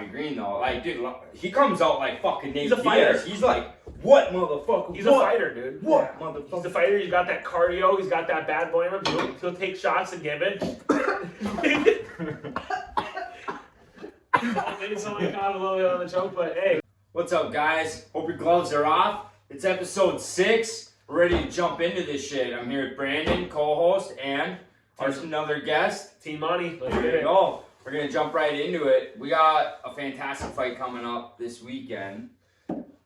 Bobby Green though. Like, dude, he comes out like fucking Nate He's a fighter. Diaz. He's like, what, motherfucker? He's a fighter, dude. What, Yeah. motherfucker? He's a fighter. He's got that cardio. He's got that bad boy in him. He'll take shots and give it. Maybe someone caught a little bit on the choke, but hey. What's up, guys? Hope your gloves are off. It's episode 6. We're ready to jump into this shit. I'm here with Brandon, co-host, and another guest. Team Money. Let's There get you it. go. We're gonna jump right into it. We got a fantastic fight coming up this weekend.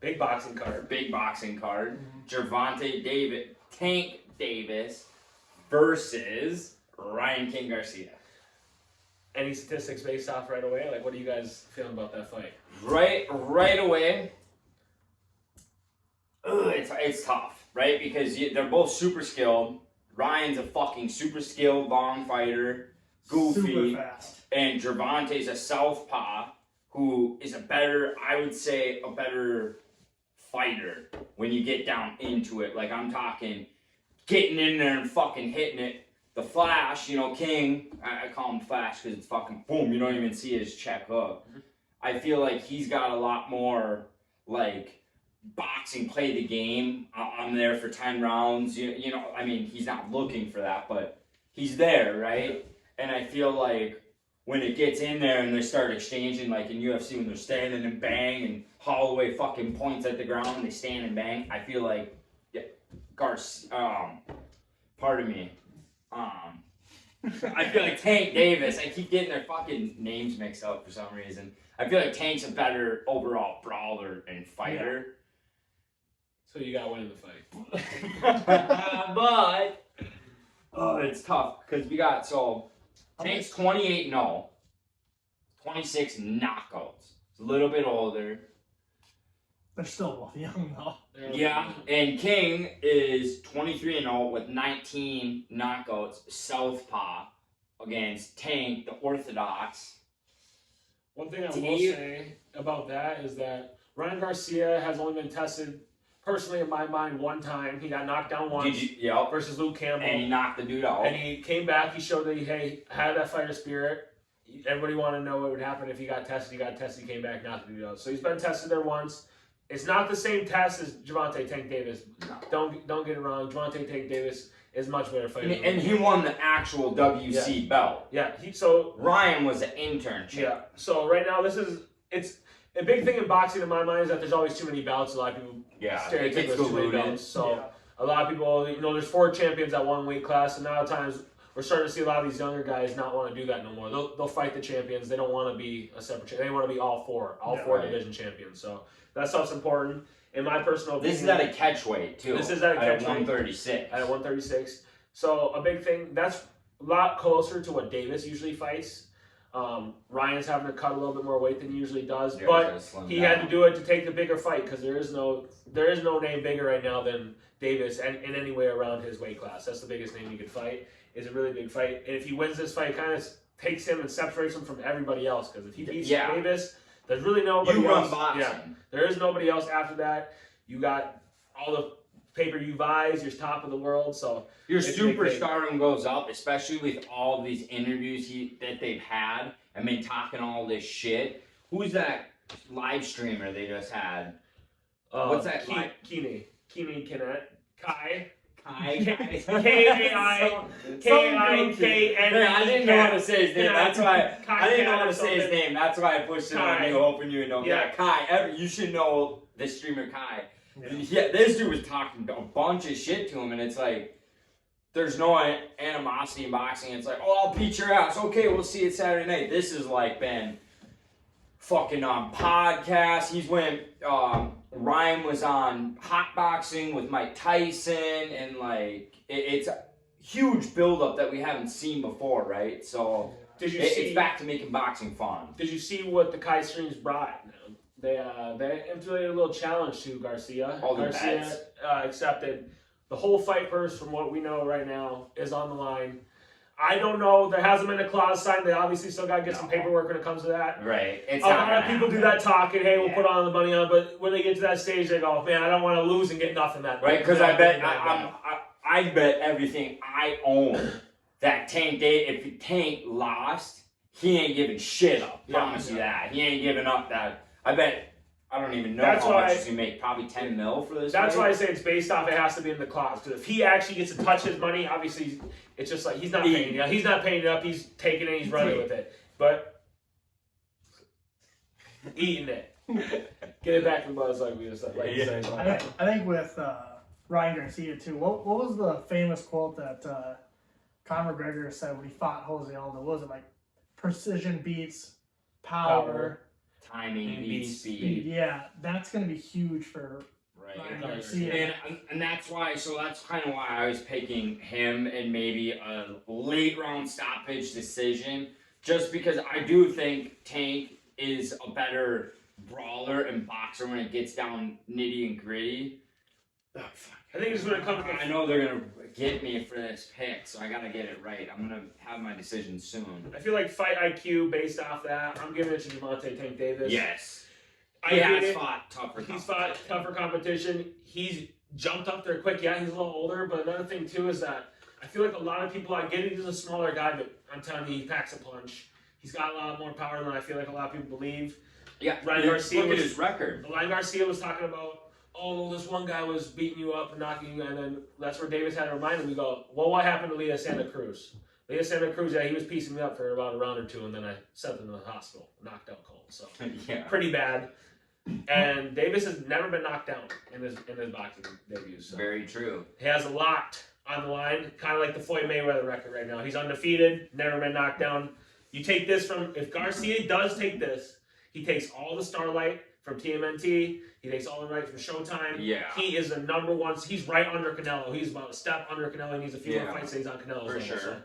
Big boxing card. Big boxing card. Gervonta Tank Davis versus Ryan King Garcia. Any statistics based off right away? Like, what are you guys feeling about that fight? Right away. It's tough, right? Because they're both super skilled. Ryan's a fucking super skilled long fighter, goofy, super fast. And Gervonta's a southpaw who is I would say, a better fighter when you get down into it. Like, I'm talking getting in there and fucking hitting it. The Flash, King, I call him Flash because it's fucking boom, you don't even see his check hook. I feel like he's got a lot more, like, boxing, play the game. I'm there for 10 rounds. I mean, he's not looking for that, but he's there, right? And I feel like when it gets in there and they start exchanging, like in UFC, when they're standing and bang and Holloway fucking points at the ground and they stand and bang, I feel like, pardon me, I feel like Tank Davis, I keep getting their fucking names mixed up for some reason. I feel like Tank's a better overall brawler and fighter. So you got winning the fight. But it's tough because we got Tank's 28-0, 26 knockouts. It's a little bit older. They're still both young though. Yeah, and King is 23-0 with 19 knockouts, southpaw against Tank, the orthodox. One thing I will say about that is that Ryan Garcia has only been tested, personally in my mind, one time. He got knocked down once versus Luke Campbell. And he knocked the dude out. And he came back. He showed that he had that fighter spirit. Everybody wanted to know what would happen if he got tested. He got tested. He came back, knocked the dude out. So he's been tested there once. It's not the same test as Gervonta Tank Davis. No. Don't get it wrong. Gervonta Tank Davis is much better fighter. And he won the actual WC belt. Yeah. Ryan was an internship. Yeah. So right now it's a big thing in boxing in my mind is that there's always too many belts. A lot of people stereotype there's too many belts. So a lot of people, there's 4 champions at one weight class, and now at times we're starting to see a lot of these younger guys not want to do that no more. They'll fight the champions. They don't want to be a separate champion. They want to be all four division champions. So that stuff's important. In my personal opinion, This is at a catch weight too. This is at a catch weight. 136. At 136. So a big thing, that's a lot closer to what Davis usually fights. Ryan's having to cut a little bit more weight than he usually does, but he had to do it to take the bigger fight because there is no name bigger right now than Davis and in any way around his weight class. That's the biggest name he could fight. It's a really big fight, and if he wins this fight, it kind of takes him and separates him from everybody else because if he beats Davis, there's really nobody else. You run boxing. Yeah, there is nobody else after that. You got all the pay-per-view buys. You're top of the world, so your superstardom goes up, especially with all these interviews that they've had and been talking all this shit. Who's that live streamer they just had? What's that? Keeney Kinnett. Kai. K-I-K-N-E. I didn't know how to say his name. That's why I didn't know how to say his name. That's why I pushed it on you, hoping you would know. Yeah, Kai. You should know the streamer Kai. Yeah, this dude was talking a bunch of shit to him, and it's like there's no animosity in boxing. It's like, oh, I'll beat your ass. Okay, we'll see it Saturday night. This has like been fucking on podcasts. He's when Ryan was on Hot Boxing with Mike Tyson, and like it's a huge buildup that we haven't seen before, right? So it's back to making boxing fun. Did you see what the Kai streams brought? They implemented a little challenge to Garcia. Garcia accepted the whole fight purse from what we know right now is on the line. I don't know. There hasn't been a clause signed. They obviously still got to get some paperwork when it comes to that. Right. A lot of people do that talking, hey, we'll put all the money on, but when they get to that stage, they go, man, I don't want to lose and get nothing that night. Right, because I bet everything I own that if Tank lost, he ain't giving shit up. Yeah. Promise you that. He ain't giving up that. I bet. I don't even know That's how why- much does he make. Probably 10 mil for this. That's fight? why I say it's based off. It has to be in the clause because if he actually gets to touch his money, obviously it's just like he's not paying it up. He's not paying it up. He's taking it. He's running with it. But eating it. Get it back from Buzz like we just like Yeah. saying. I think with Ryan Garcia too. What was the famous quote that Conor McGregor said when he fought Jose Aldo? What was it like? Precision beats power. Timing beats speed. Speed. Yeah, that's gonna be huge for Right. Ryan Garcia. And that's why, so that's kind of why I was picking him and maybe a late round stoppage decision, just because I do think Tank is a better brawler and boxer when it gets down nitty and gritty. Oh, fuck. I think it's when it comes to I know they're gonna get me for this pick, so I gotta get it right. I'm gonna have my decision soon. I feel like fight IQ based off that. I'm giving it to Gervonta Tank Davis. Yes, I he get has it. fought tougher. He's fought tougher competition. He's jumped up there quick. Yeah, he's a little older, but another thing too is that I feel like a lot of people, I get it, he's a smaller guy, but I'm telling you, he packs a punch. He's got a lot more power than I feel like a lot of people believe. Yeah, Ryan Garcia look at was- his record. Ryan Garcia was talking about, oh, well, this one guy was beating you up and knocking you, and then that's where Davis had to remind him. We go, well, what happened to Leo Santa Cruz? Leo Santa Cruz, yeah, he was piecing me up for about a round or two, and then I sent him to the hospital, knocked out cold. So Yeah. pretty bad. And Davis has never been knocked down in his boxing debuts. So. Very true. He has a lot on the line, kind of like the Floyd Mayweather record right now. He's undefeated, never been knocked down. You take this from, if Garcia does take this, he takes all the Starlight from TMNT, he takes all the right from Showtime. Yeah. He is the number one, he's right under Canelo. He's about a step under Canelo. He needs a few more Yeah. fights that he's on Canelo's For level, sure. so.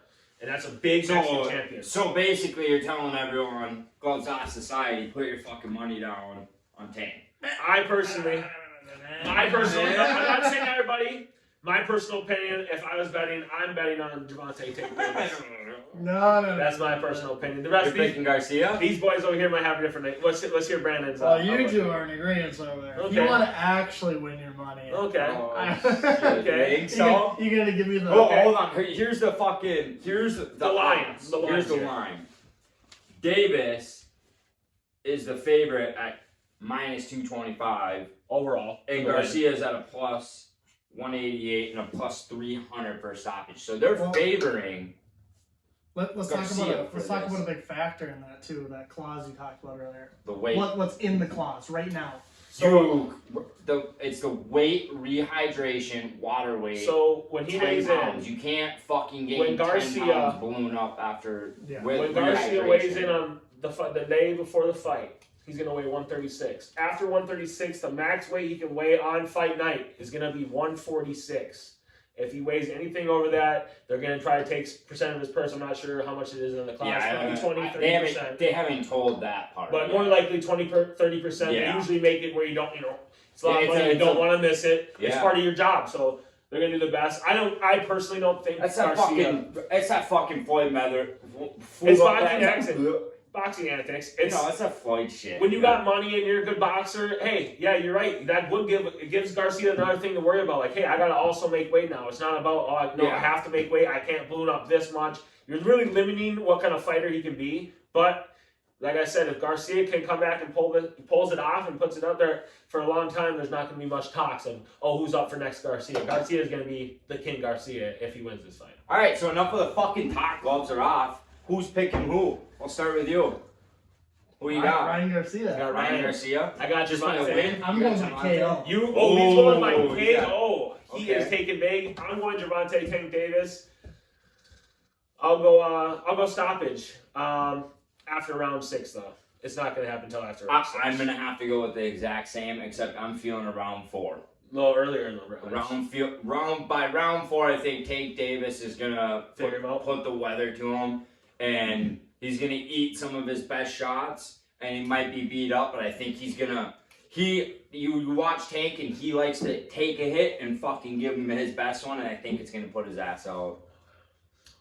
And that's a big Mexican champion. So basically, you're telling everyone, gloves off society, put your fucking money down on Tank. I personally, I'm not saying everybody. My personal opinion, if I was betting, I'm betting on Gervonta Tank Davis. No. That's my personal opinion. The rest You're of these, picking Garcia? these boys over here might have a different name. Let's hear Brandon's. Well, you two are in agreement over there. If Okay. you want to actually win your money, Okay. Oh, shit. Okay. Think so? you're gonna give me the. Oh, Okay. hold on. Here's the fucking. Here's the line. odds. The lines Here's the here. line. Davis is the favorite at minus 225, Overall. and Garcia's at a plus 188 and a plus 300 for stoppage. So they're Well, favoring. Let's Garcia talk for about this. a big factor in that too. That clause you talked about earlier. The weight. What's in the clause right now? It's the weight, rehydration, water weight. So when he 10 weighs pounds. in, You can't fucking get When 10 Garcia- pounds balloon up after Yeah. with when Garcia rehydration. weighs in on the day before the fight, he's gonna weigh 136. After 136, the max weight he can weigh on fight night is gonna be 146. If he weighs anything over that, they're gonna try to take percent of his purse. I'm not sure how much it is in the class. Yeah, Maybe 20, they 30%. they haven't told that part. But yet. more likely 30%. Yeah. They usually make it where you don't, it's a lot Yeah, of it's money. a- You don't want to miss it. It's Yeah. part of your job, so they're gonna do the best. I personally don't think That's that Garcia. fucking Floyd Mayweather. It's boxing accent. Boxing antics. It's No, it's that Floyd shit. when you got money and you're a good boxer. Hey, yeah, you're right. That would gives Garcia another thing to worry about. Like, hey, I gotta also make weight now. It's not about I Yeah. have to make weight. I can't balloon up this much. You're really limiting what kind of fighter he can be. But like I said, if Garcia can come back and pulls it off and puts it up there for a long time, there's not going to be much talks of, oh, who's up for next Garcia. Garcia is going to be the King Garcia if he wins this fight. All right, so enough of the fucking talk. Gloves are off. Who's picking who? I'll start with you. Who you got? Ryan Garcia. You got Ryan Garcia. I got Just my gonna win. I'm You going got by Gervonta? KO. he's going by Oh, yeah. KO. He is Okay. taking big. I'm going Gervonta Tank Davis. I'll go stoppage. After round 6 though. It's not going to happen until after round 6. I'm gonna have to go with the exact same, except I'm feeling a round 4. a little earlier in the round. By round 4, I think Tank Davis is gonna Figure him out. put the weather to him, and he's gonna eat some of his best shots, and he might be beat up, but I think he's gonna. You watch Tank, and he likes to take a hit and fucking give him his best one, and I think it's gonna put his ass out.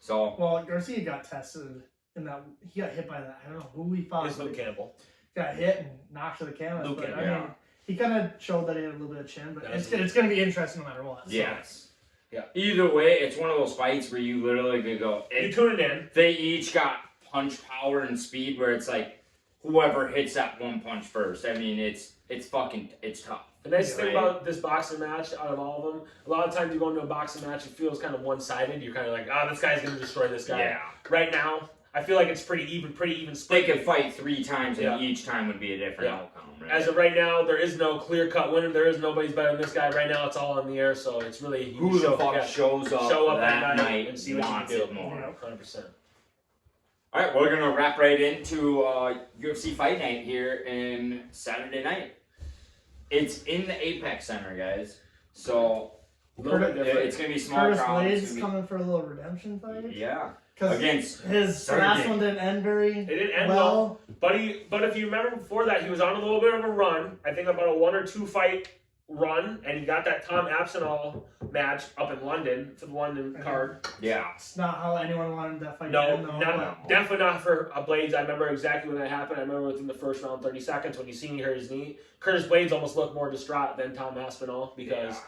So Well, Garcia got tested in that. He got hit by that. I don't know who he fought. It's Luke Campbell. Got hit and knocked to the canvas. Luke But Campbell, I mean, yeah. he kind of showed that he had a little bit of chin. But That's- it's going to be interesting no matter what. So. yes, Yeah. Either way, it's one of those fights where you literally could go. You tune it in. They each got punch power and speed where it's like whoever hits that one punch first. I mean, it's tough. The nice thing Right. about this boxing match, out of all of them, a lot of times you go into a boxing match, it feels kind of one-sided. You're kind of like, this guy's going to destroy this guy. Yeah. Right now, I feel like it's pretty even They split. could fight 3 times, and Yeah. each time would be a different Yeah. outcome. Right? As of right now, there is no clear-cut winner. There is nobody's better than this guy. Right now, it's all in the air, so it's really who the fuck shows up, show up that night and see what you wants can do. it more. Yeah. 100%. All right, we're gonna wrap right into UFC Fight Night here in Saturday night. It's in the Apex Center, guys. So A little bit different. it's gonna be small Curtis crowds. Blades It's gonna coming for a little redemption fight. be, yeah, Because against his Sergey. last one didn't end very It didn't end well. But if you remember before that, he was on a little bit of a run. I think about a 1 or 2 fight run, and he got that Tom Aspinall match up in London for the London card. yeah. It's not how anyone wanted that fight No, to end, though. definitely not for Blades. I remember exactly when that happened. I remember within the first round, 30 seconds, when he seen he hurt his knee. Curtis Blades almost looked more distraught than Tom Aspinall because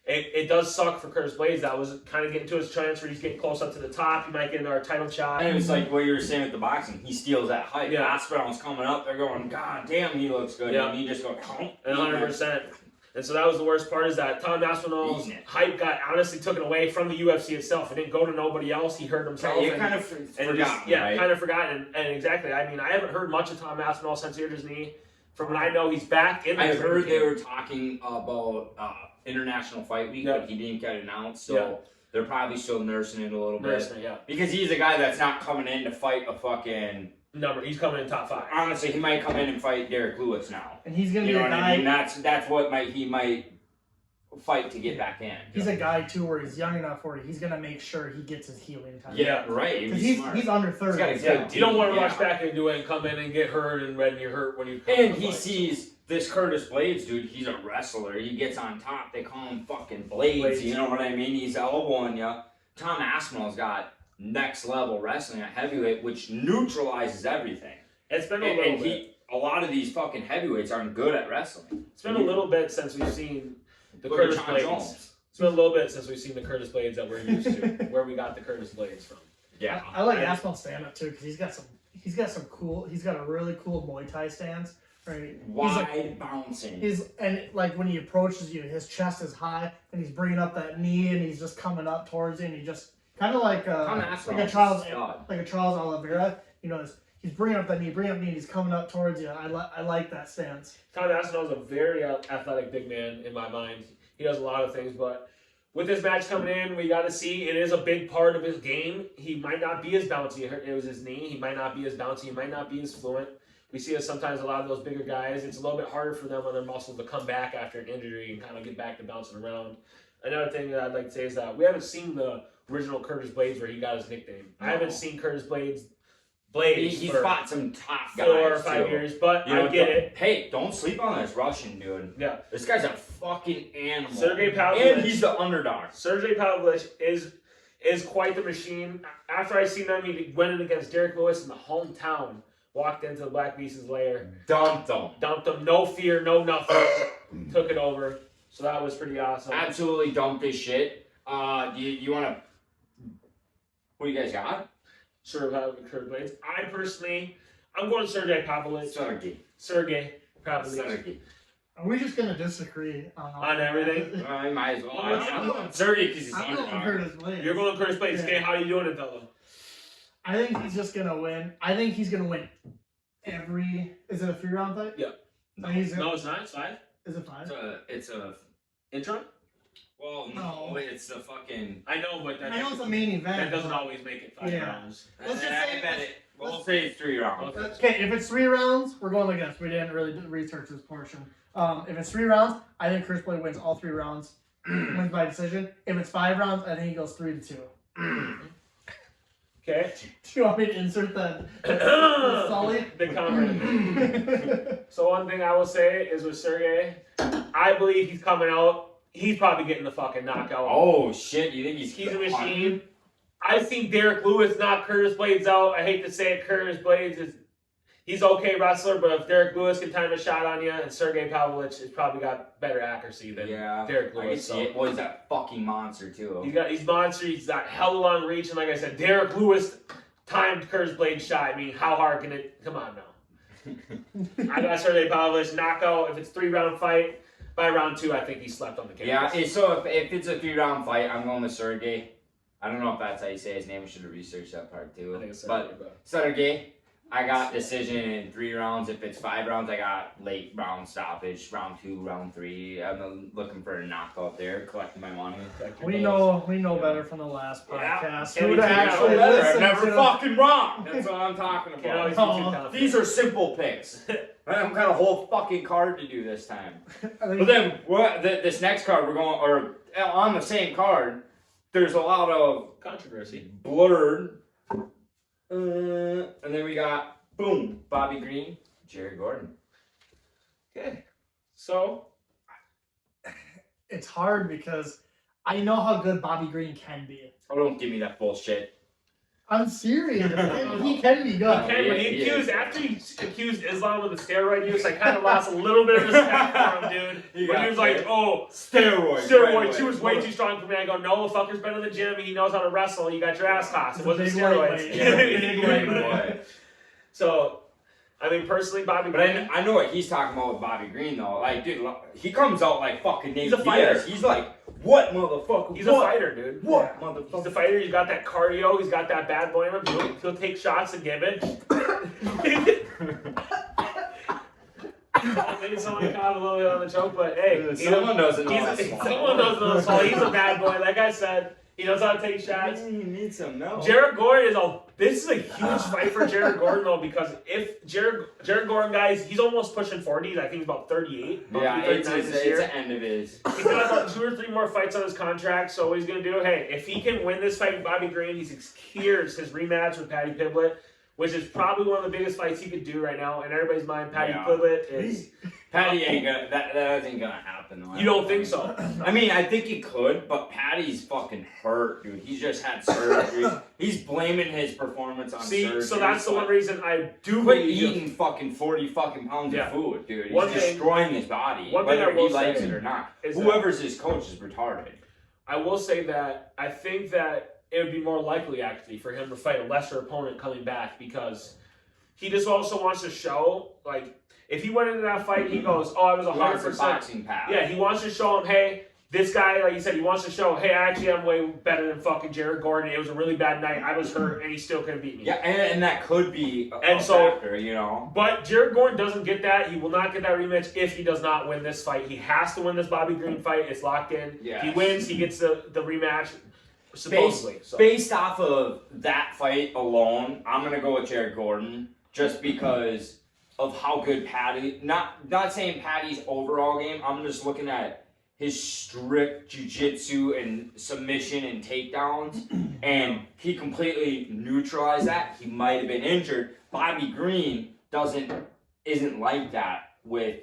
it does suck for Curtis Blades. That was kind of getting to his chance where he's getting close up to the top. He might get another title shot. And it was like what you were saying with the boxing. He steals that hype. Yeah. Aspinall's coming up. They're going, God damn, he looks good. Yeah. And he just goes, And 100%. And so that was the worst part is that Tom Aspinall's Eating it. hype got honestly taken away from the UFC itself. It didn't go to nobody else. He hurt himself. You and- kind of and forgot, just, yeah, right? kind of forgotten. And exactly. I mean, I haven't heard much of Tom Aspinall since he hurt his knee. From what I know, he's back in the I training heard they camp. were talking about International Fight Week, Yeah. but he didn't get announced, so Yeah. they're probably still nursing it a little bit. Nursing it, yeah. Because he's a guy that's not coming in to fight a fucking. He's coming in top 5. Honestly, he might come in and fight Derek Lewis now. And he's gonna You be know a what guy. I mean? That's what he might fight to get back in. He's a guy too, where he's young enough where he's gonna make sure he gets his healing time. Yeah, right. because He's smart. he's under 30. He's got a Yeah, good you don't want to Yeah. rush back into it and come in and get hurt and when you're hurt when you come And to he fight. sees this Curtis Blades dude. He's a wrestler. He gets on top. They call him fucking Blades. You know what I mean? He's elbowing you. Tom Aspinall's got next level wrestling at heavyweight, which neutralizes everything. It's been a And, little and bit. a lot of these fucking heavyweights aren't good at wrestling. It's been a little bit since we've seen the Look at Curtis John Blades. Jones. It's been a little bit since we've seen the Curtis Blades that we're used to, where we got the Curtis Blades from. Yeah. I like Aspinall stand up too because he's got a really cool Muay Thai stance. Right, Wide bouncing. and like when he approaches you, his chest is high and he's bringing up that knee and he's just coming up towards you and he just kind of like Tom a Aspinall's Charles a stud. Oliveira. You know, he's bringing up that knee, and he's coming up towards you. I like that stance. Tom Aspinall is a very athletic big man in my mind. He does a lot of things, but with this match coming in, we got to see it is a big part of his game. He might not be as bouncy. It was his knee. He might not be as bouncy. He might not be as fluent. We see it sometimes a lot of those bigger guys. It's a little bit harder for them on their muscles to come back after an injury and kind of get back to bouncing around. Another thing that I'd like to say is that we haven't seen the original Curtis Blades where he got his nickname. I haven't seen Curtis Blades He's for fought some top guys 4 or 5 too. years, but You know, I get it. Hey, don't sleep on this Russian dude. Yeah. This guy's a fucking animal. Sergey Pavlovich. And he's the underdog. Sergey Pavlovich is quite the machine. After I seen them, he went in against Derek Lewis in the hometown. Walked into the Black Beast's lair, Dumped him. dumped him, no fear, no nothing, took it over. So that was pretty awesome. Absolutely dumped his shit. You want to... What do you guys got? Kurt Blades. I'm going Sergey Pavlovich. Sergey Pavlovich. Sergey. Are we just gonna disagree On everything? I might as well. I'm going- Sergey because he's the I'm going underdog. Curtis Blades. You're going Curtis Blades. Yeah. Okay, how you doing it, though? I think he's just gonna win. I think he's gonna win every. Is it a 3-round fight? Yeah. No, he's No, it's not. It's 5. Is it 5? It's a... Intro? Well, no, No. it's a fucking... I know, but I know it's a main event. that doesn't but- always make it 5 Yeah. rounds. Let's just I say- bet it. We'll say it's 3 rounds. Okay, if it's 3 rounds, we're going against. We didn't really research this portion. If it's 3 rounds, I think Chris Blade wins all 3 rounds, wins by decision. If it's 5 rounds, I think he goes 3-2. Okay. Do you want me to insert that? Sully? The comment. So one thing I will say is with Sergey, I believe he's coming out. He's probably getting the fucking knockout. Oh, shit. You think he's He's a machine. I've seen Derek Lewis knock Curtis Blades out. I hate to say it, Curtis Blades he's okay wrestler, but if Derek Lewis can time a shot on you, and Sergey Pavlovich has probably got better accuracy than Derek I can Lewis. see it. Well, he's a fucking monster, too. He's monster. He's got hella long reach, and like I said, Derek Lewis timed Curse Blade shot. I mean, how hard can it? Come on now. I got Sergey Pavlovich knockout. If it's 3-round fight, by round 2, I think he slept on the canvas. Yeah, so if it's a 3-round fight, I'm going with Sergey. I don't know if that's how you say his name. I should have researched that part too. I think it's but Sergey, I got decision in 3 rounds. If it's 5 rounds, I got late round stoppage, round 2, round 3. I'm looking for a knockout there, collecting my money. We know better from the last podcast. Yeah. Who Yeah, to actually I'm listen never to. fucking wrong. That's what I'm talking You know, about. These are simple picks. I've got a whole fucking card to do this time. But then this next card we're going, or on the same card, there's a lot of controversy. Blurred. And then we got, boom, Bobby Green, Jared Gordon. Okay. So It's hard because I know how good Bobby Green can be. Oh, don't give me that bullshit. I'm serious. He can be good. okay, when he after he accused Islam of the steroid use, I kind of lost a little bit of respect for him, dude. When he was like, "Oh, steroids, she was way too strong for me." I go, "No, the fucker's been in the gym. He knows how to wrestle. You got your ass tossed. It wasn't steroids." Yeah, So, I mean, personally, Bobby but Green. I know what he's talking about with Bobby Green, though. Like, dude, he comes out like fucking Nate He's a fighter. Diaz. He's like, what, motherfucker? He's a fighter, dude. What, He's motherfucker? the fighter. He's got that cardio. He's got that bad boy in him. He'll take shots and give it. Maybe someone caught a little bit on the choke, but hey, Someone doesn't know. someone knows the swallow. He's a bad boy. Like I said, he knows how to take shots. You need some milk. Jared Gordon this is a huge fight for Jared Gordon though, because if Jared Gordon, guys, he's almost pushing 40. I think he's about 38. Yeah, it's this year. the end of his. He's got about 2 or 3 more fights on his contract, so what he's going to do, hey, if he can win this fight with Bobby Green, he secures his rematch with Paddy Pimblett, which is probably one of the biggest fights he could do right now. In everybody's mind, Paddy Pimblett is... Paddy ain't gonna, that ain't gonna happen. Though. You don't think so? I mean, I think he could, but Paddy's fucking hurt, dude. He's just had surgery. He's blaming his performance on surgery. So that's the one reason I do quit believe eating fucking 40 fucking pounds of food, dude. He's One thing- destroying his body, one thing I whether will he likes say it or not. is Whoever's his coach is retarded. I will say that I think that it would be more likely, actually, for him to fight a lesser opponent coming back, because he just also wants to show, like, if he went into that fight, he goes, "Oh, I was 100%." Boxing pal. Yeah, he wants to show him, hey, this guy, like you said, he wants to show, hey, I actually am way better than fucking Jared Gordon. It was a really bad night. I was hurt, and he still couldn't beat me. Yeah, and that could be a so- factor, you know. But Jared Gordon doesn't get that. He will not get that rematch if he does not win this fight. He has to win this Bobby Green fight. It's locked in. Yes. He wins, he gets the rematch, supposedly. Based off of that fight alone, I'm gonna go with Jared Gordon just because of how good Paddy. Not saying Paddy's overall game. I'm just looking at his strict jiu-jitsu and submission and takedowns, and he completely neutralized that. He might have been injured. Bobby Green isn't like that with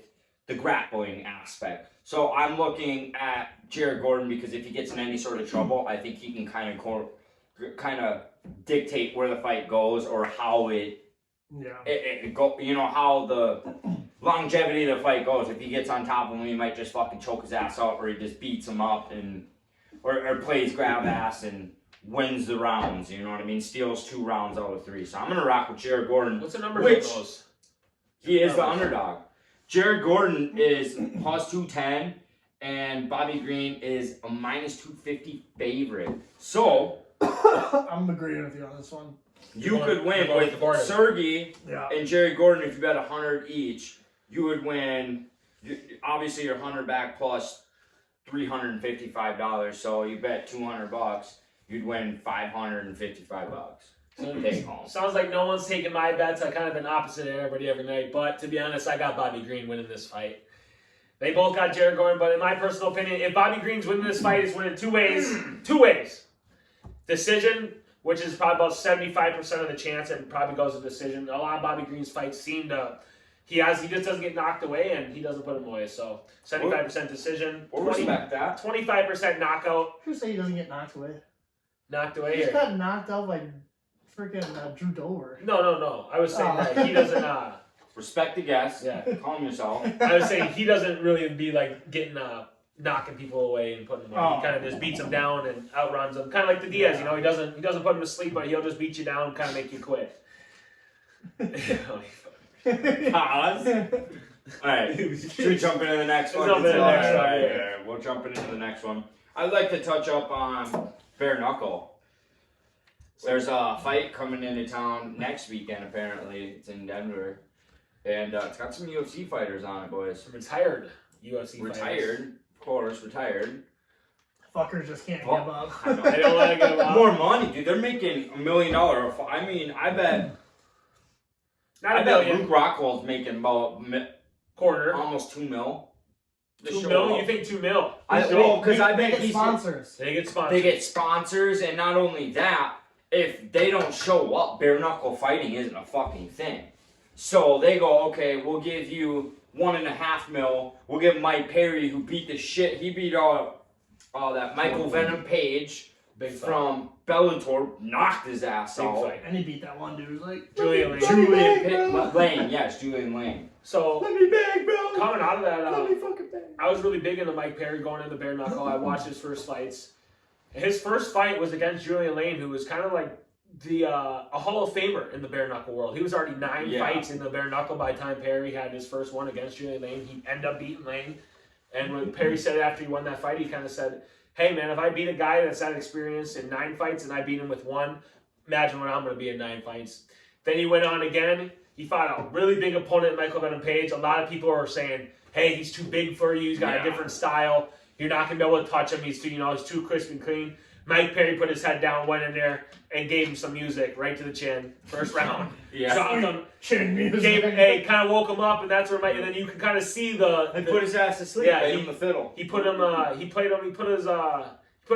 the grappling aspect. So I'm looking at Jared Gordon because if he gets in any sort of trouble, I think he can kind of dictate where the fight goes or how it go. You know how the longevity of the fight goes. If he gets on top of him, he might just fucking choke his ass out, or he just beats him up and or plays grab ass and wins the rounds. You know what I mean? Steals 2 rounds out of 3. So I'm gonna rock with Jared Gordon. What's the number Which- of those? He is the underdog. Jared Gordon is plus 210, and Bobby Green is a minus 250 favorite. So I'm agreeing with you on this one. you could win with Sergey Yeah. and Jared Gordon. If you bet 100 each, you would win. Obviously, your 100 back plus $355. So you bet $200, you'd win $555. Take home. Sounds like no one's taking my bets. I kind of been opposite of everybody every night. But to be honest, I got Bobby Green winning this fight. They both got Jared Gordon, but in my personal opinion, if Bobby Green's winning this fight, it's winning 2 ways. 2 ways. Decision, which is probably about 75% of the chance, and probably goes to decision. A lot of Bobby Green's fights seem to... He just doesn't get knocked away, and he doesn't put him away. So 75% decision. We'll respect that. 25% knockout. Who say he doesn't get knocked away? Knocked away He here. just got knocked out by freaking Drew Dover. No. I was saying that he doesn't... Respect the guests. Yeah. Calm yourself. I was saying he doesn't really be like getting knocking people away and putting them away. He kind of just beats them down and outruns them. Kind of like the Diaz, you know, he doesn't put them to sleep, but he'll just beat you down and kind of make you quit. Pause. Alright, should we jump into the next one? Alright, we'll jump into the next one. I'd like to touch up on bare knuckle. There's a fight coming into town next weekend, apparently. It's in Denver. And it's got some UFC fighters on it, boys. Retired UFC fighters. Retired, of course, retired. Fuckers just can't Oh, give up. I know. They don't let it go out. More money, dude. They're making $1 million. I mean, I bet Luke Rockhold's making about quarter. almost $2 million. $2 million? You think $2 million? Because I bet They get he's sponsors. They get sponsors. They get sponsors, and not only that, if they don't show up, bare knuckle fighting isn't a fucking thing. So they go, okay, we'll give you $1.5 million. We'll give Mike Perry, who beat the shit. He beat that Michael Venom Page Big fight. from Bellator, knocked his ass Big out. fight. And he beat that one dude. Like, Julian Lane. Lane, yes, Julian Lane. So let me bang, bro. coming out of that, Let me fucking bang. I was really big into Mike Perry going into bare knuckle. I watched his first fights. His first fight was against Julian Lane, who was kind of like a Hall of Famer in the bare knuckle world. He was already 9 fights in the bare knuckle by the time Perry had his first one against Julian Lane. He ended up beating Lane. And when Perry said after he won that fight, he kind of said, hey man, if I beat a guy that's had experience in 9 fights and I beat him with 1, imagine what I'm going to be in 9 fights. Then he went on again. He fought a really big opponent, Michael Venom Page. A lot of people are saying, hey, he's too big for you. He's got a different style. You're not going to be able to touch him. He's too crisp and clean. Mike Perry put his head down, went in there, and gave him some music right to the chin. First round. Dropped him. Chin music. Kind of woke him up, and that's where and then you can kind of see They put his ass to sleep. Yeah, Played him the fiddle. He put him. He put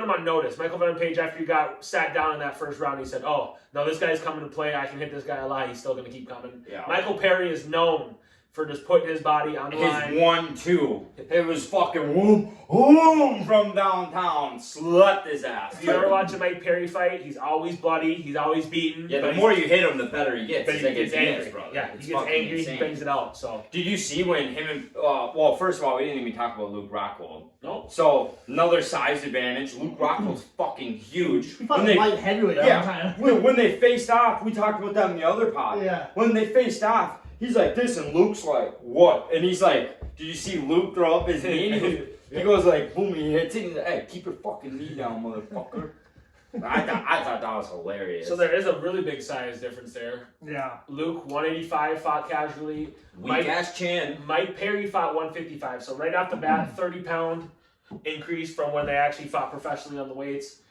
him on notice. Michael Venom Page, after he got sat down in that first round, he said, "Oh, no, this guy's coming to play. I can hit this guy a lot. He's still going to keep coming." Yeah. Michael Perry is known for just putting his body on the line. His 1-2. It was fucking whoom, whoom from downtown. Slept his ass. If you ever watch a Mike Perry fight, he's always bloody. He's always beaten. Yeah, the more you hit him, the better he gets. But He's he like gets a Diaz, angry. brother. Yeah, It's he gets fucking angry. insane. He brings it out. So Did you see when him and well, first of all, we didn't even talk about Luke Rockhold. no. So another size advantage. Luke Rockhold's fucking huge. He fought a light heavyweight one time. when they faced off, we talked about that in the other pod. Yeah. When they faced off, he's like this, and Luke's like, what? And he's like, did you see Luke throw up his knee? And he goes like, boom, he hits it. And he's like, hey, keep your fucking knee down, motherfucker. I thought that was hilarious. So there is a really big size difference there. Yeah. Luke, 185, fought casually. Weak ass chin. Mike Perry fought 155. So right off the bat, 30-pound increase from when they actually fought professionally on the weights.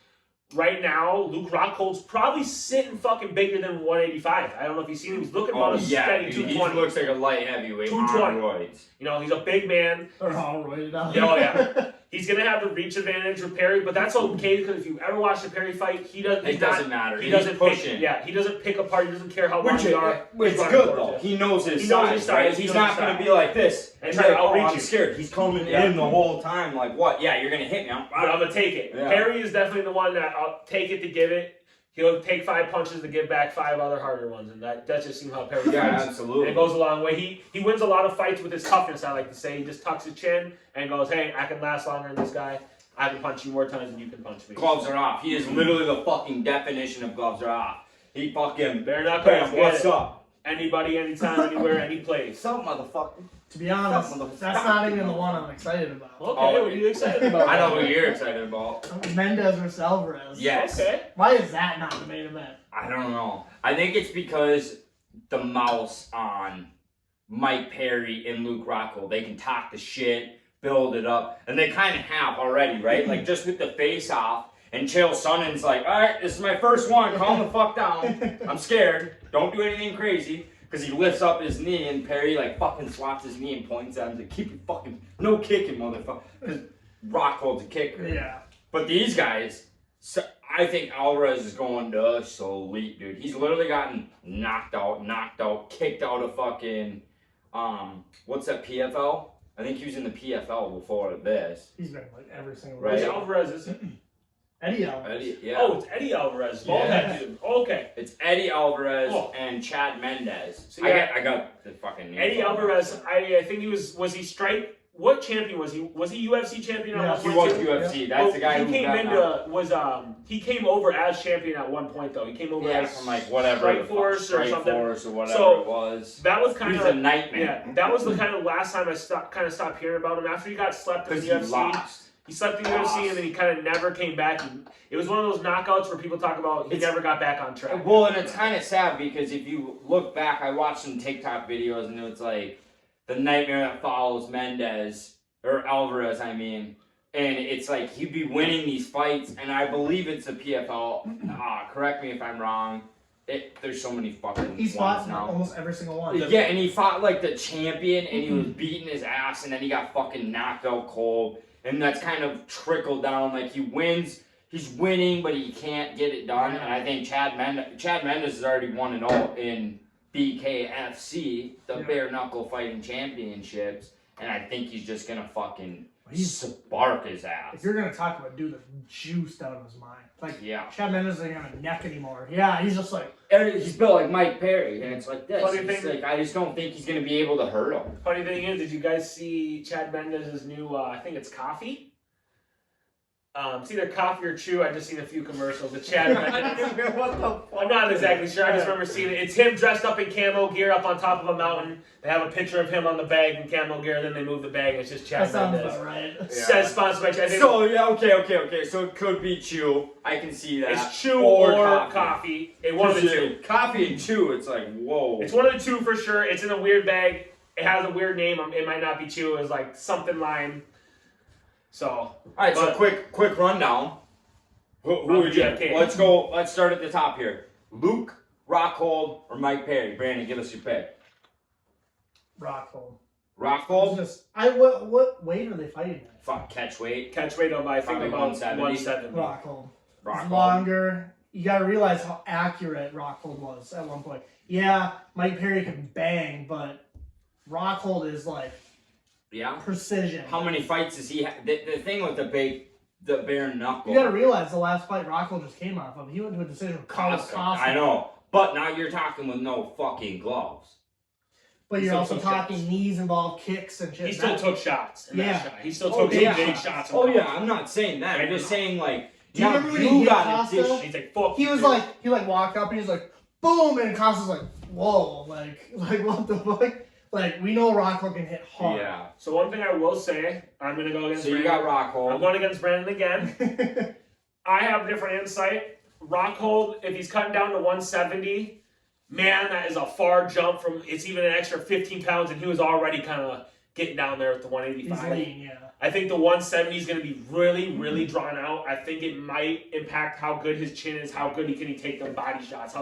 Right now, Luke Rockhold's probably sitting fucking bigger than 185. I don't know if you've seen him. He's looking about a steady dude, 220. he looks like a light heavyweight 220. on roids. You know, he's a big man. They're all roided out. Oh, yeah. He's going to have the reach advantage with Perry, but that's okay because if you ever watch the Perry fight, he doesn't. It doesn't matter. He He's doesn't pushing. he doesn't pick apart. He doesn't care how long you are. It's He's running good towards though. you. He knows his He size, knows his size. right? He He's knows not his going size. to be like this And and try to like, oh, outreach I'm you. scared. He's coming Yeah. in the whole time. Like what? Yeah, you're going to hit me. But I'm going to take it. Yeah. Perry is definitely the one that I'll take it to give it. He'll take 5 punches to give back 5 other harder ones, and that's just how Perry Yeah, fights. absolutely. And it goes a long way. He wins a lot of fights with his toughness, I like to say. He just tucks his chin and goes, hey, I can last longer than this guy. I can punch you more times than you can punch me. Gloves are off. He is literally the fucking definition of gloves are off. He fucking Bare knuckles, bam, get what's it. up? Anybody, anytime, anywhere, any place. What's up, motherfucker? To be honest, that's not even the one I'm excited about. Okay, Oh, what are you excited about? I know what you're excited about. Mendez versus Alvarez. Yes. Okay. Why is that not the main event? I don't know. I think it's because the mouse on Mike Perry and Luke Rockhold, they can talk the shit, build it up, and they kind of have already, right? Like just with the face off, and Chael Sonnen's like, all right, this is my first one, calm the fuck down. I'm scared. Don't do anything crazy. Because he lifts up his knee and Perry like fucking swats his knee and points at him to keep it fucking, no kicking, motherfucker. Because Rockhold's a kicker. Yeah. But these guys, so I think Alvarez is going to sleep, dude. He's literally gotten knocked out, kicked out of fucking, what's that, PFL? I think he was in the PFL before this. He's been like every single Right. Who's Alvarez, is it? Eddie Alvarez. Eddie, yeah. Oh, it's Eddie Alvarez. Yeah. Okay, dude. Okay. It's Eddie Alvarez Oh. and Chad Mendez. So, yeah. I got the fucking name. Eddie Alvarez, I think he was he strike what champion was he? Was he UFC champion at Yeah, one He point? was too? UFC. That's the guy he who came got knocked. he came over as champion at one point though. He came over as from like whatever Strike Force or Strike something. Force or whatever So, it was. That was He kind was of a nightmare. yeah. That was the kind of last time I stopped hearing about him after he got slept in the Because he UFC. lost. He slept in the UFC and then he kind of never came back. It was one of those knockouts where people talk about he never got back on track. Well, and it's kind of sad because if you look back, I watched some TikTok videos and it's like the nightmare that follows Mendez or Alvarez, I mean, and it's like he'd be winning these fights, and I believe it's the PFL. Correct me if I'm wrong. There's so many fucking He's ones fought now. almost every single one. Yeah, and he fought like the champion, and he was beating his ass, and then he got fucking knocked out cold, and that's kind of trickled down. Like he wins, he's winning, but he can't get it done. And I think Chad Mendes has already 1-0 in BKFC, the bare knuckle fighting championships, and I think he's just gonna fucking spark his ass. If you're gonna talk about a dude that's juiced out of his mind, like Yeah. Chad Mendes isn't have a neck anymore. Yeah, he's just like He's built like Mike Perry, and it's like this. Funny It's thing- like I just don't think he's gonna be able to hurt him. Funny thing is, did you guys see Chad Mendes' new? I think it's coffee. It's either coffee or chew. I just seen a few commercials. It's Chad Mendes. what the fuck? I'm not exactly sure. I just remember seeing it. It's him dressed up in camo gear up on top of a mountain. They have a picture of him on the bag in camo gear. Then they move the bag. And it's just That Chad sounds Mendes. about right. Yeah. Says sponsored by Chad. So yeah, okay. So it could be Chew. I can see that. It's chew Or or coffee. coffee. One of the two. Coffee and Chew. It's like whoa. It's one of the two for sure. It's in a weird bag. It has a weird name. It might not be chew. It's like something lime. So. All right. So but- quick rundown. Who would you? okay. Let's go. Let's start at the top here. Luke Rockhold or Mike Perry. Brandon, give us your pick. Rockhold. Rockhold. What weight are they fighting at? Fuck catch weight. Catch weight of I think Probably about 170. 170. Rockhold. Rockhold. It's longer. You gotta realize how accurate Rockhold was at one point. Yeah, Mike Perry can bang, but Rockhold is like Yeah. precision. How many fights does he have? The thing with the bare knuckle. You gotta realize the last fight Rockhold just came off of, he went to a decision with Carlos Costa. I know. But now you're talking with no fucking gloves. But He you're still also took talking shots. knees involved, kicks and shit. He still That- took shots in Yeah. that shot. He still Oh, took yeah. some big shots. in Oh college. yeah, I'm not saying that. I'm just saying like Do you now remember when he hit got Costa? a dish. He's like, fuck. He you, was dude. like, he walked up and he's like, boom, and Costa's like, whoa, like what the fuck? Like, we know Rockhold can hit hard. Yeah. So one thing I will say, I'm gonna go against. So you got Brandon. I'm Rockhold. going against Brandon again. I have different insight. Rockhold, if he's cutting down to 170, man, that is a far jump from. It's even an extra 15 pounds, and he was already kind of getting down there with the He's 185. lean, yeah. I think the 170 is going to be really, really drawn out. I think it might impact how good his chin is, how good he take them body shots.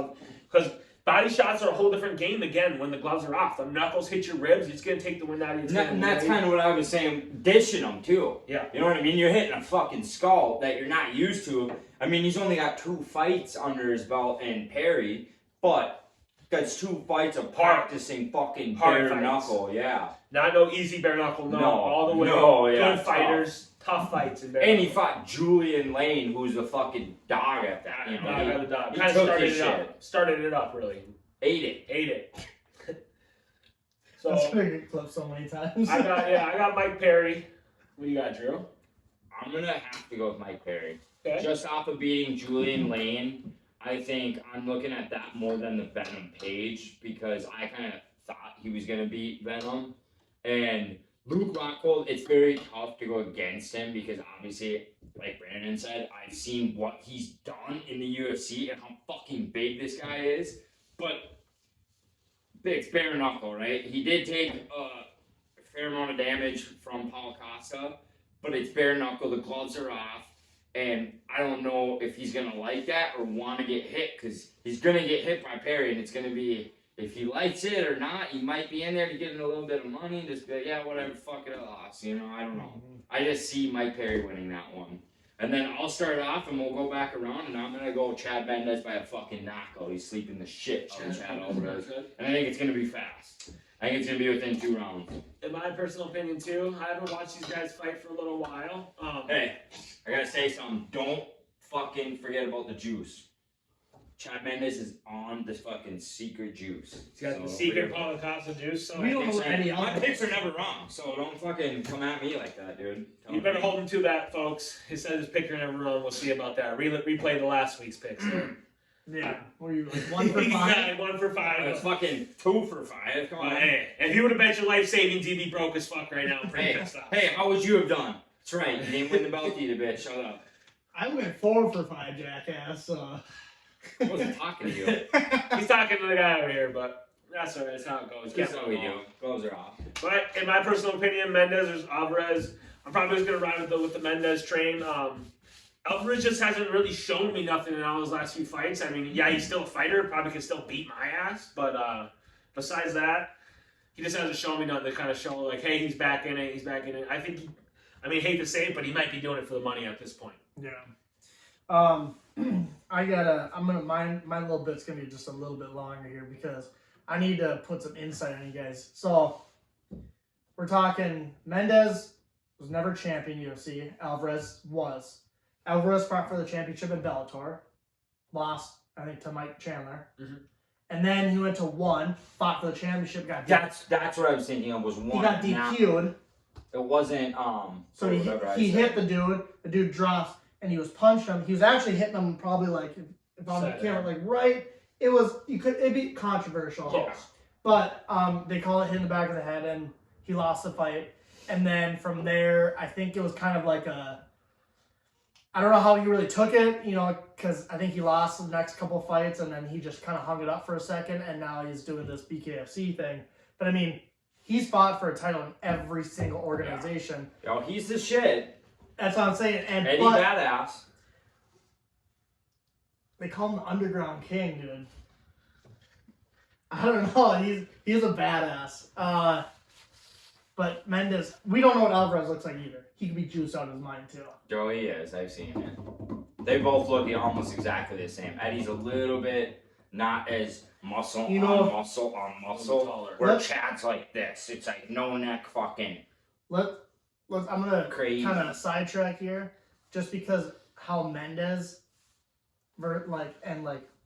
Because body shots are a whole different game again when the gloves are off. The knuckles hit your ribs, it's going to take the wind out of your chin. And that's kind of what I was saying, dishing them too. Yeah. You know what I mean? You're hitting a fucking skull that you're not used to. I mean, he's only got 2 fights under his belt and Perry, but that's 2 fights of practicing fucking Hard bare fights. knuckle, yeah. Not no easy bare knuckle, no. No, All the way. no, yeah, Good fighters, tough fights in bare And he knuckle. fought Julian Lane, who's a fucking dog at that. You know, Dog out of the dog. he Kind of took started his it shit. up. Started it up, really. Ate it. Ate it. So That's gonna get clipped so many times. I got Mike Perry. What do you got, Drew? I'm gonna have to go with Mike Perry. Okay. Just off of beating Julian Lane, I think I'm looking at that more than the Venom Page because I kind of thought he was gonna beat Venom. And Luke Rockhold, it's very tough to go against him because obviously, like Brandon said, I've seen what he's done in the UFC and how fucking big this guy is. But it's bare knuckle, right? He did take a fair amount of damage from Paulo Costa, but it's bare knuckle. The gloves are off, and I don't know if he's gonna like that or want to get hit because he's gonna get hit by Perry, and it's gonna be if he likes it or not. He might be in there to get a little bit of money, just be like, yeah, whatever, fuck it, I lost. You know, I don't know. I just see Mike Perry winning that one. And then I'll start off and we'll go back around and I'm going to go Chad Mendes by a fucking knockout. He's sleeping the shit out of Chad Alvarez. And I think it's going to be fast. I think it's going to be within 2 rounds. In my personal opinion, too, I haven't watched these guys fight for a little while. Hey, I got to say something. Don't fucking forget about the juice. Chad Mendes is on this fucking secret juice. He's got the secret Paulo Costa juice. So We don't know what Eddie My Alvarez picks are never wrong, so don't fucking come at me like that, dude. You better hold him to that, folks. He said his pick are never wrong. We'll see about that. Replay the last week's picks. Yeah, were you like 1 for 5? Exactly, 1 for 5. It's fucking 2 for 5. Come on. Well, hey, if you would have bet your life savings, he'd be broke as fuck right now. I'm pretty pissed off. Hey, how would you have done? That's right. You didn't win the belt either, bitch. Shut up. I went 4 for 5, jackass. I wasn't talking to you. He's talking to the guy over here, but that's all right. That's how it goes. That's how we do. Gloves are off. But in my personal opinion, Mendes or Alvarez, I'm probably just gonna ride with the Mendes train. Alvarez just hasn't really shown me nothing in all his last few fights. I mean, yeah, he's still a fighter, probably can still beat my ass, but besides that, he just hasn't shown me nothing to kind of show like, hey, he's back in it. He's back in it. I think, hate to say it, but he might be doing it for the money at this point. Yeah. My little bit's gonna be just a little bit longer here because I need to put some insight on you guys. So we're talking Mendes was never champion UFC. Alvarez was. Alvarez fought for the championship in Bellator, lost I think to Mike Chandler, and then he went to one, fought for the championship, got that's what I was thinking of was 1. He got DQ'd. It wasn't So he hit the dude drops, and he was punching him. He was actually hitting him probably like if on the camera, like right. It'd be controversial. Yeah. But they call it hitting the back of the head, and he lost the fight. And then from there, I think it was kind of like I don't know how he really took it, because I think he lost the next couple of fights, and then he just kind of hung it up for a second, and now he's doing this BKFC thing. But I mean, he's fought for a title in every single organization. Yo, he's the shit. That's what I'm saying. And Eddie Badass. They call him the Underground King, dude. I don't know. He's a badass. But Mendes, we don't know what Alvarez looks like either. He could be juiced out of his mind too. Oh, he is. I've seen it. They both look almost exactly the same. Eddie's a little bit not as muscle on muscle on muscle. Where Chad's like this. It's like no neck fucking. I'm gonna crazy. Kind of sidetrack here, just because how Mendes, like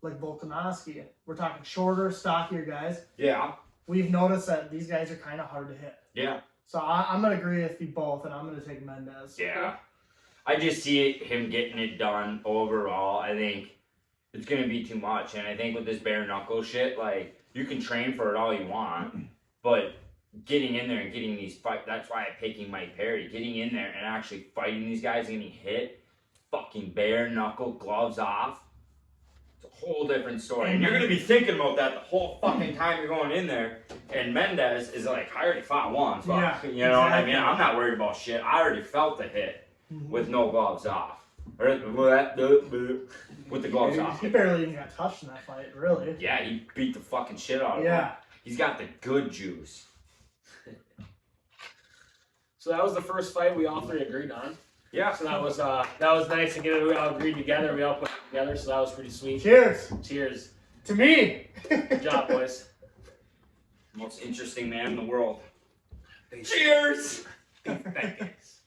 Volkanovski, we're talking shorter, stockier guys. Yeah. We've noticed that these guys are kind of hard to hit. Yeah. So I'm gonna agree with you both, and I'm gonna take Mendes. Yeah. I just see him getting it done overall. I think it's gonna be too much, and I think with this bare knuckle shit, like you can train for it all you want, but getting in there and getting these fights, that's why I'm picking Mike Perry. Getting in there and actually fighting these guys, getting hit, fucking bare knuckle, gloves off. It's a whole different story. And you're going to be thinking about that the whole fucking time you're going in there. And Mendes is like, I already fought one. Fuck. Yeah, you know what I mean? I'm not worried about shit. I already felt the hit with no gloves off. With the gloves off. He barely even got touched in that fight, really. Yeah, he beat the fucking shit out of him. Yeah. He's got the good juice. So that was the first fight we all three agreed on. Yeah. So that was nice to get it. We all agreed together. We all put it together. So that was pretty sweet. Cheers. Cheers. To me. Good job, boys. Most interesting man in the world. Cheers. Thanks.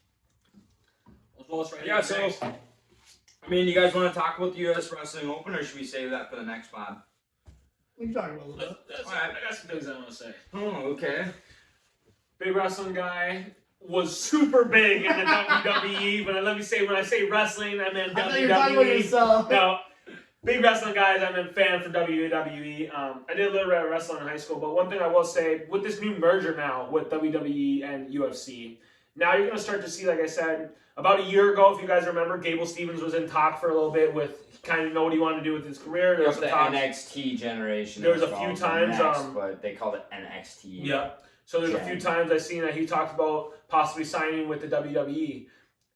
Yeah, so, I mean, you guys want to talk about the U.S. Wrestling Open, or should we save that for the next pod? We can talk about a little bit. I got some things I want to say. Oh, okay. Big wrestling guy was super big in the WWE, but let me say, when I say wrestling, I meant WWE. I thought you were talking about yourself. No, big wrestling guys, I'm a fan for WWE. I did a little bit of wrestling in high school, but one thing I will say, with this new merger now with WWE and UFC, now you're going to start to see, like I said, about a year ago, if you guys remember, Gable Stevens was in talk for a little bit with kind of know what he wanted to do with his career. There was the NXT generation. There was a few times, but they called it NXT. Yeah. So there's a few times I've seen that he talked about possibly signing with the WWE.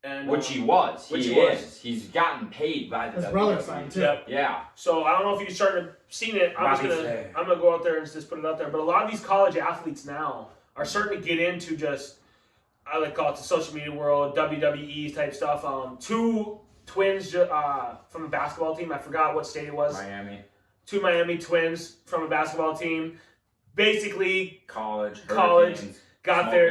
And, which he was. Which he is. He's gotten paid by the WWE. His brother signed too. Yep. Yeah. So I don't know if you started seeing it. I'm gonna go out there and just put it out there. But a lot of these college athletes now are starting to get into just, I like to call it the social media world, WWE type stuff. Two twins from a basketball team. I forgot what state it was. Miami. Two Miami twins from a basketball team. Basically, college, got their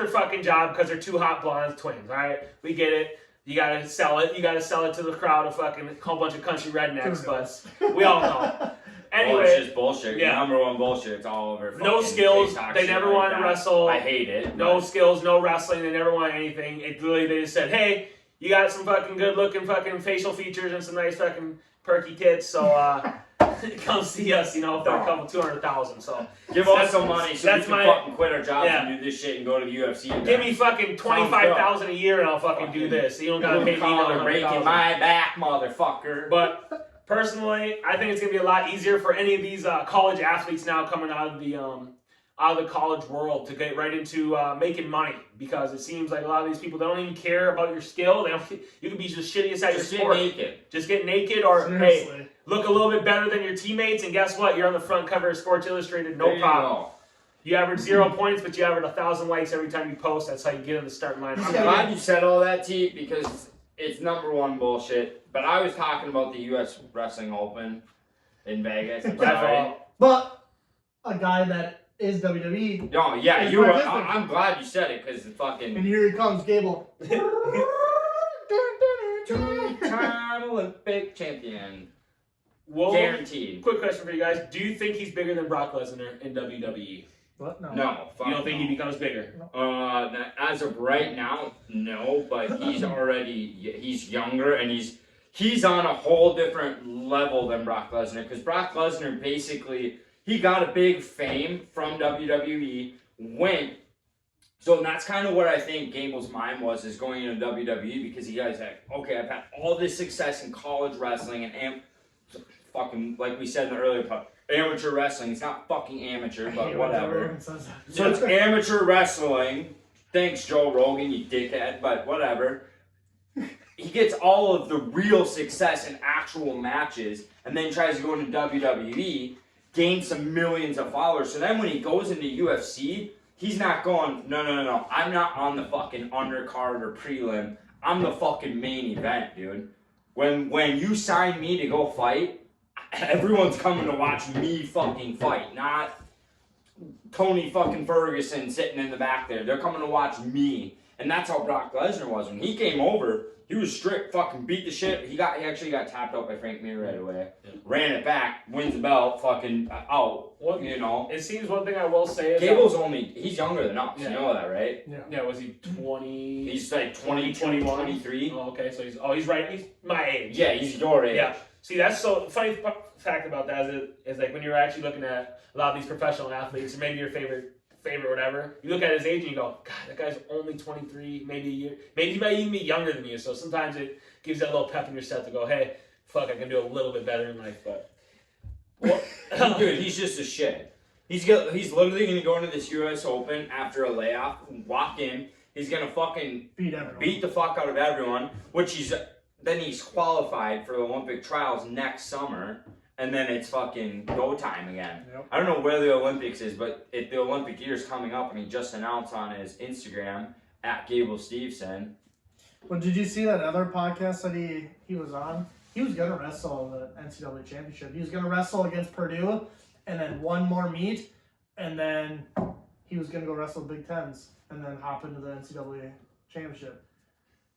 fucking job because they're two hot blonde twins. All right, we get it. You gotta sell it. You gotta sell it to the crowd of fucking a whole bunch of country rednecks, but we all know. Anyway, it's just bullshit. Yeah. Number one bullshit. It's all over. No skills. They never wanted to wrestle. I hate it. No skills, no wrestling. They never wanted anything. It literally, they just said, hey, you got some fucking good looking fucking facial features and some nice fucking perky tits, so come see us, for a couple 200,000. So give us some money so we can fucking quit our jobs Yeah. and do this shit and go to the UFC. Give me fucking 25,000 a year and I'll fucking do this. You don't gotta pay me another breaking 100,000. my back, motherfucker. But personally, I think it's gonna be a lot easier for any of these college athletes now coming out of the college world to get right into making money, because it seems like a lot of these people, they don't even care about your skill. You can be just shittiest at your sport. Just get naked, or Seriously. hey, look a little bit better than your teammates, and guess what? You're on the front cover of Sports Illustrated, no problem. You average 0 points, but you average 1,000 likes every time you post. That's how you get in the starting line. I'm glad you said all that, T, because it's number one bullshit. But I was talking about the U.S. Wrestling Open in Vegas. I'm sorry. But a guy that is WWE. No, yeah, is you were. participant. I'm glad you said it, because the fucking And here he comes, Gable. two-time Olympic champion. Whoa. Guaranteed. Quick question for you guys. Do you think he's bigger than Brock Lesnar in WWE? What? No. No. Fuck You don't think no. he becomes bigger? As of right now, no. But he's younger, and he's on a whole different level than Brock Lesnar, because Brock Lesnar basically, he got a big fame from WWE, so that's kind of what I think Gable's mind was, is going into WWE, because he guys like, okay, I've had all this success in college wrestling and fucking, like we said in the earlier part, amateur wrestling. It's not fucking amateur, but whatever. So it's amateur wrestling. Thanks, Joe Rogan, you dickhead, but whatever. He gets all of the real success in actual matches, and then tries to go into WWE, gain some millions of followers. So then when he goes into UFC, he's not going, no, I'm not on the fucking undercard or prelim. I'm the fucking main event, dude. When you sign me to go fight, everyone's coming to watch me fucking fight, not Tony fucking Ferguson sitting in the back there. They're coming to watch me. And that's how Brock Lesnar was. When he came over, he was strict, fucking beat the shit. He actually got tapped out by Frank Mir right away. Yeah. Ran it back, wins the belt, fucking out. It seems one thing I will say is Gable's he's younger than us. Yeah. You know that, right? Yeah, was he 20? He's like 20, 21, 23. Oh, okay, so he's right. He's my age. Yeah, he's your age. Yeah. See, that's so funny fact about that is like when you're actually looking at a lot of these professional athletes, or maybe your favorite whatever, you look at his age and you go, God, that guy's only 23, maybe a year. Maybe he might even be younger than you. So sometimes it gives that little pep in your step to go, hey, fuck, I can do a little bit better in life. But dude, he's just a shit. He's literally gonna go into this US Open after a layoff, walk in, he's gonna fucking beat the fuck out of everyone, which he's qualified for the Olympic trials next summer, and then it's fucking go time again. Yep. I don't know where the Olympics is, but if the Olympic year's coming up, and he just announced on his Instagram at Gable Steveson. Well, did you see that other podcast that he was on? He was gonna wrestle the NCAA championship. He was gonna wrestle against Purdue, and then one more meet, and then he was gonna go wrestle Big Tens, and then hop into the NCAA championship.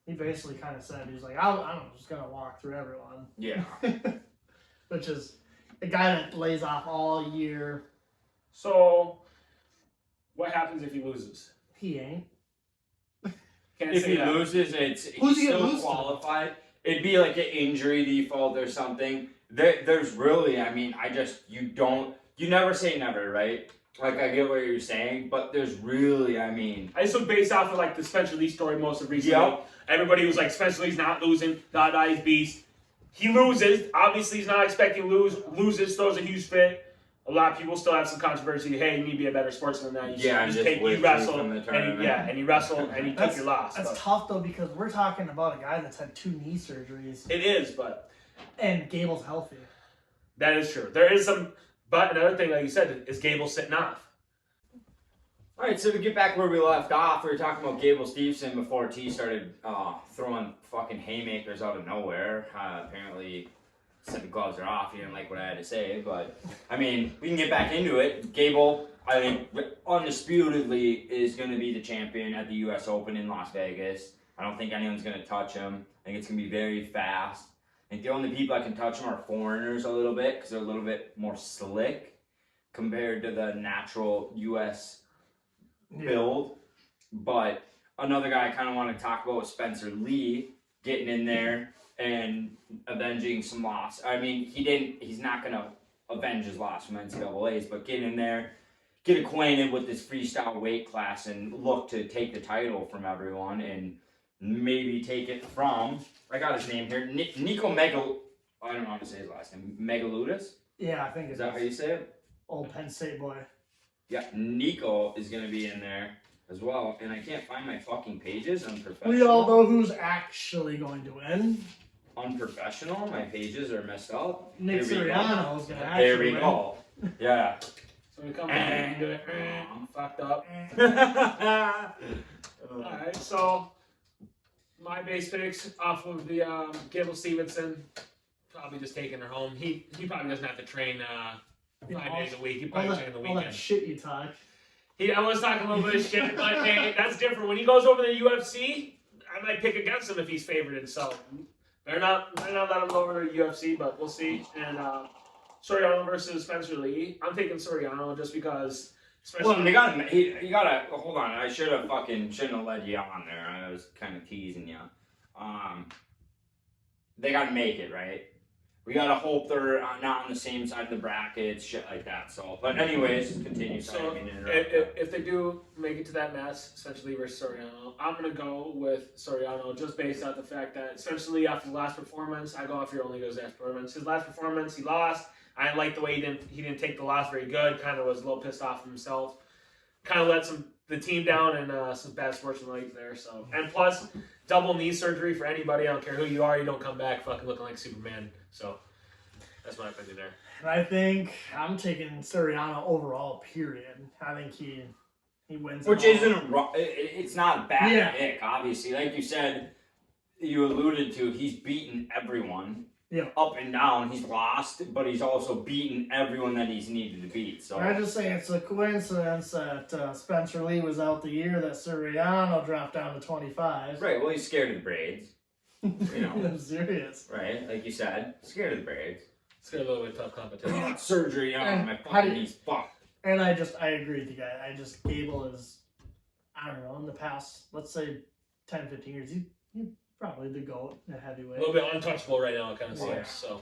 He basically kind of said, he's like, I'm just gonna walk through everyone. Yeah. Which is a guy that lays off all year. So, what happens if he loses? He ain't. If he loses, he's still qualified. It'd be like an injury default or something. There's really, you never say never, right? Like, I get what you're saying, but there's really, I just look based off of like the Spencer Lee story most of recently. Yep. Everybody was like, Spencer Lee's not losing, he's beast. He loses. Obviously, he's not expecting to loses, throws a huge fit. A lot of people still have some controversy. Hey, you need to be a better sportsman than that. You wrestle, and you wrestle, and you took your loss. That's tough, though, because we're talking about a guy that's had 2 knee surgeries. It is, but... And Gable's healthy. That is true. There is some... But another thing, like you said, is Gable sitting off. All right, so to get back where we left off, we were talking about Gable Steveson before T started throwing fucking haymakers out of nowhere. Apparently, said the gloves are off. He didn't like what I had to say, but we can get back into it. Gable, I think, undisputedly is going to be the champion at the U.S. Open in Las Vegas. I don't think anyone's gonna touch him. I think it's gonna be very fast. I think the only people that can touch him are foreigners a little bit because they're a little bit more slick compared to the natural U.S. build. But another guy I kind of want to talk about was Spencer Lee getting in there and avenging some loss. I mean, he's not going to avenge his loss from NCAAs, but get in there, get acquainted with this freestyle weight class and look to take the title from everyone and maybe take it from, I got his name here, Nico Megal, I don't know how to say his last name, Megaludis? Yeah, I think Is that how you say it? Old Penn State boy. Yeah, Nico is going to be in there as well, and I can't find my fucking pages. Unprofessional. We all know who's actually going to win. Unprofessional. My pages are messed up. Nick Sirianno is going to actually win. There we go. Yeah. So we come in and do it. I'm fucked up. Alright, so my base picks off of the Gable Stevenson, probably just taking her home. He probably doesn't have to train 5 days a week. He probably train on the All weekend. that shit you talk. I was talking a little bit of shit, but hey, that's different. When he goes over to the UFC, I might pick against him if he's favorited. So they're not let him go over to the UFC, but we'll see. And Soriano versus Spencer Lee. I'm taking Soriano just because. Well, you gotta hold on. I shouldn't have led you on there. I was kind of teasing you. They gotta make it, right? We gotta hope they're not on the same side of the brackets, shit like that. So, but anyways, continue. So if they do make it to that match, Spencer Lee versus Soriano, I'm gonna go with Soriano just based on the fact that Spencer Lee after the last performance, I go off your only goes last performance. His last performance, he lost. I didn't like the way he didn't take the loss very good. Kind of was a little pissed off of himself. Kind of let the team down and some bad sports lights there. So and plus double knee surgery for anybody. I don't care who you are. You don't come back fucking looking like Superman. So that's my opinion there. And I think I'm taking Soriano overall. Period. I think he wins. Which isn't it's not a bad pick, obviously. Like you said, you alluded to, he's beaten everyone. Yeah. Up and down, he's lost, but he's also beaten everyone that he's needed to beat. So I just think it's a coincidence that Spencer Lee was out the year that Soriano dropped down to 25. Right. Well, he's scared of the braids. You know. I'm serious. Right. Like you said, scared of the braids. It's gonna be a little bit tough competition. Surgery on And my how fucking do you- knees. Fuck. And I agree with you guys. Gable is, I don't know, in the past, let's say 10, 15 years, he's probably the GOAT in A heavyweight. little bit untouchable right now, it kind of seems. Yeah. So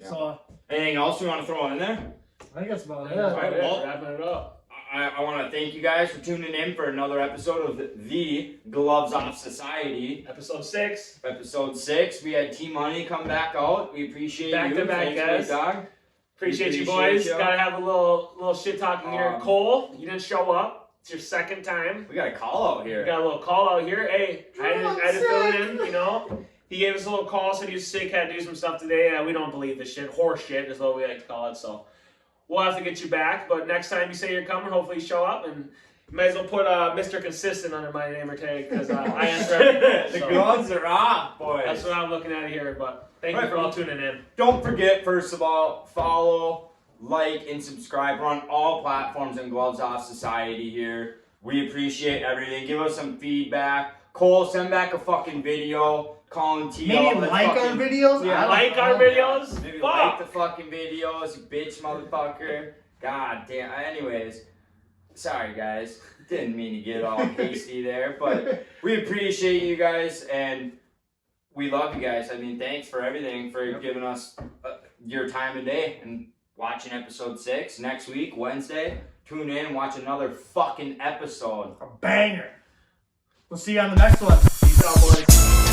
Yeah. So Anything else you want to throw in there? I think that's about it. All right, well, wrapping it up. I want to thank you guys for tuning in for another episode of the Gloves Off Society. Episode 6. Episode 6. We had T-Money come back out. We appreciate Back you. to back, Thanks, guys. big dog. Appreciate you Appreciate boys. you. Gotta have a little shit talking here. Cole, you didn't show up. It's your second time. We got a call out We here. got a little call out here. Hey, I had to fill it in, you know. He gave us a little call, said he was sick, had to do some stuff today. We don't believe this shit. Horse shit is what we like to call it. So we'll have to get you back. But next time you say you're coming, hopefully you show up. And you might as well put Mr. Consistent under my name or tag because I answer everything. The So gloves are off, boys. that's what I'm looking at here. But thank you for all tuning in. Don't forget, first of all, follow, like, and subscribe. We're on all platforms in Gloves Off Society here. We appreciate everything. Give us some feedback. Cole, send back a fucking video. Calling T. Maybe like our videos? Yeah, I don't like know. our videos. Maybe Fuck. like the fucking videos, you bitch motherfucker. God damn. Anyways, sorry guys. Didn't mean to get all hasty there, but we appreciate you guys and we love you guys. I mean, thanks for everything, for giving us your time of day and watching episode 6 next week, Wednesday. Tune in and watch another fucking episode. A banger. We'll see you on the next one. Peace out, boys.